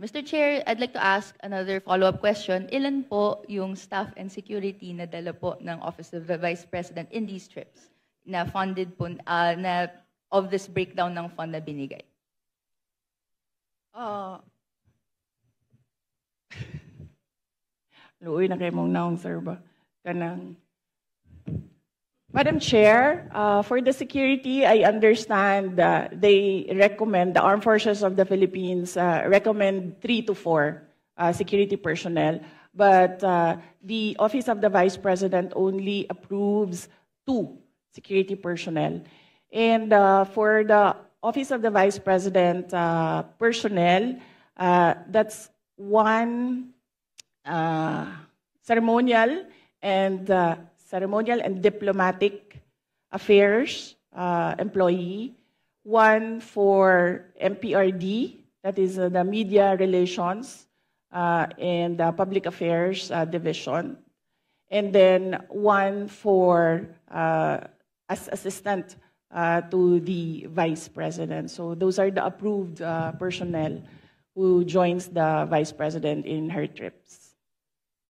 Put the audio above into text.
Mr. Chair, I'd like to ask another follow-up question. Ilan po yung staff and security na dala po ng Office of the Vice President in these trips na funded po, na of this breakdown ng fund na binigay? Luoy na kayo mong naong, sir ba? Kanang. Madam Chair, for the security, I understand they recommend, the Armed Forces of the Philippines recommend 3 to 4 security personnel, but the Office of the Vice President only approves 2 security personnel. And for the Office of the Vice President personnel, that's 1 ceremonial and diplomatic affairs employee, 1 for MPRD, that is the Media Relations and Public Affairs Division, and then 1 for as assistant to the Vice President. So those are the approved personnel who joins the Vice President in her trips.